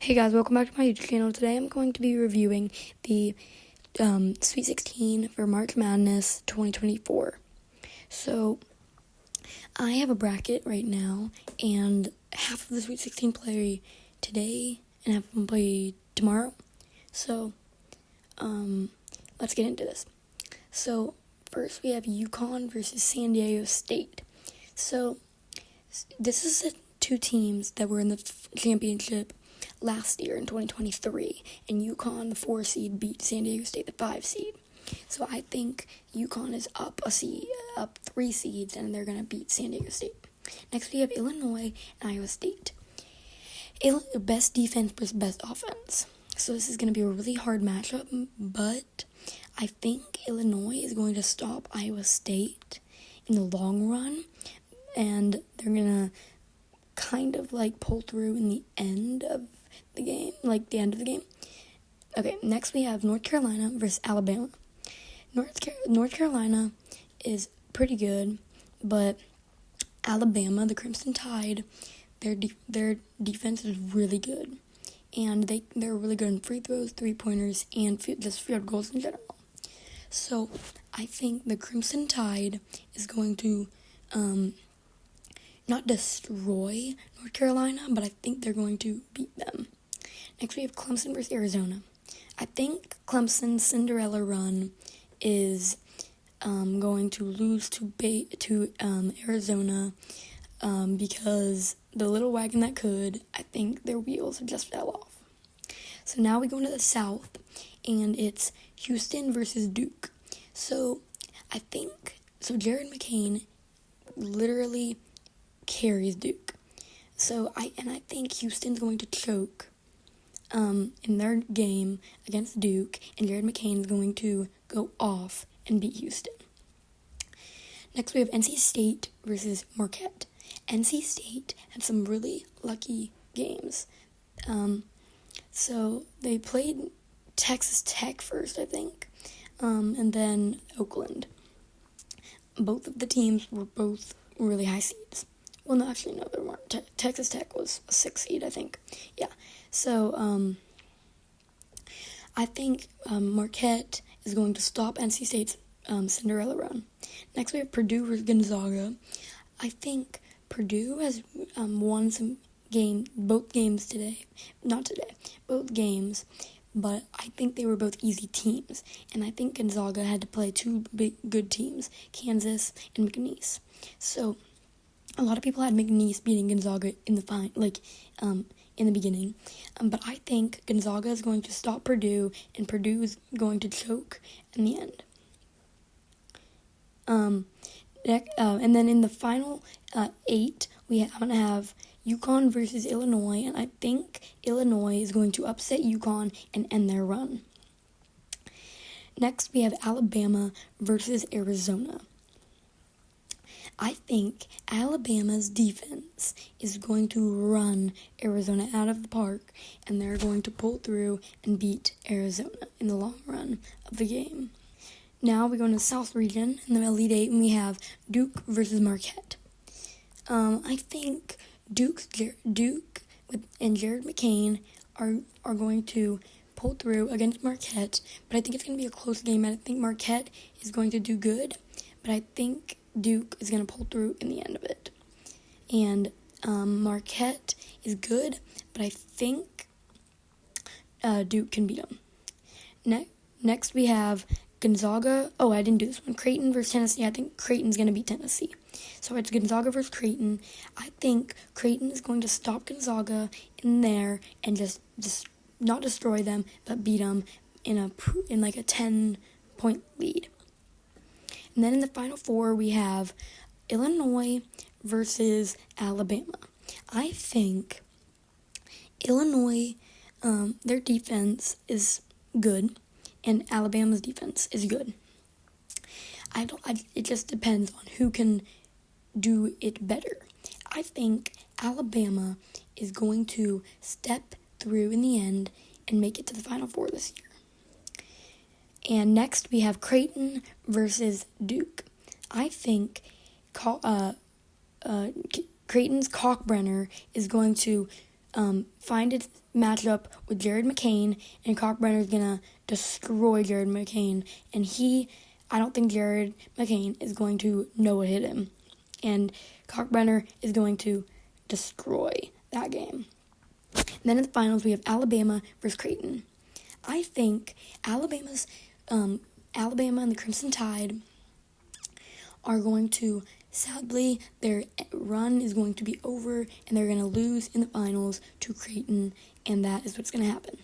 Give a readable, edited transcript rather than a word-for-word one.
Hey guys, welcome back to my YouTube channel. Today I'm going to be reviewing the Sweet 16 for March Madness 2024. So, I have a bracket right now, and half of the Sweet 16 play today, and half of them play tomorrow. So, let's get into this. So, first we have UConn versus San Diego State. So, this is the two teams that were in the championship last year in 2023, and UConn, the 4 seed, beat San Diego State, the 5 seed. So I think UConn is up 3 seeds, and they're going to beat San Diego State. Next, we have Illinois and Iowa State. Best defense versus best offense. So this is going to be a really hard matchup, but I think Illinois is going to stop Iowa State in the long run, and they're going to kind of pull through in the end of the game, the end of the game. Okay, next we have North Carolina versus Alabama. North Carolina is pretty good, but Alabama, the Crimson Tide, their defense is really good, and they're really good in free throws, 3-pointers, and just field goals in general. So I think the Crimson Tide is going to not destroy North Carolina, but I think they're going to beat them. Next, we have Clemson versus Arizona. I think Clemson's Cinderella run is going to lose to Arizona because the little wagon that could, I think their wheels just fell off. So now we go into the South, and it's Houston versus Duke. So I think Jared McCain literally carries Duke. So I think Houston's going to choke in their game against Duke, and Jared McCain is going to go off and beat Houston. Next, we have NC State versus Marquette. NC State had some really lucky games. So they played Texas Tech first, I think, and then Oakland. Both of the teams were both really high seeds. Well, no, actually, no, there weren't. Texas Tech was a 6 seed, I think. Yeah. So, I think Marquette is going to stop NC State's Cinderella run. Next, we have Purdue versus Gonzaga. I think Purdue has won both games today. Not today, both games. But I think they were both easy teams. And I think Gonzaga had to play 2 good teams, Kansas and McNeese. So a lot of people had McNeese beating Gonzaga in the in the beginning, but I think Gonzaga is going to stop Purdue, and Purdue is going to choke in the end. And then in the final 8, I'm going to have UConn versus Illinois, and I think Illinois is going to upset UConn and end their run. Next, we have Alabama versus Arizona. I think Alabama's defense is going to run Arizona out of the park, and they're going to pull through and beat Arizona in the long run of the game. Now we go into the South region. In the Elite 8, and we have Duke versus Marquette. I think Duke and Jared McCain are going to pull through against Marquette, but I think it's going to be a close game. I think Marquette is going to do good, but I think Duke is going to pull through in the end of it. And Marquette is good, but I think Duke can beat them. Next we have Gonzaga. Oh, I didn't do this one. Creighton versus Tennessee. I think Creighton's going to beat Tennessee. So it's Gonzaga versus Creighton. I think Creighton is going to stop Gonzaga in there and just not destroy them, but beat them in a 10-point lead. And then in the final 4, we have Illinois versus Alabama. I think Illinois, their defense is good, and Alabama's defense is good. It just depends on who can do it better. I think Alabama is going to step through in the end and make it to the Final 4 this year. And next we have Creighton versus Duke. I think Creighton's Kalkbrenner is going to find its matchup with Jared McCain, and Kalkbrenner's gonna destroy Jared McCain. And I don't think Jared McCain is going to know what hit him. And Kalkbrenner is going to destroy that game. And then in the finals, we have Alabama versus Creighton. I think Alabama and the Crimson Tide are going to, sadly, their run is going to be over, and they're going to lose in the finals to Creighton, and that is what's going to happen.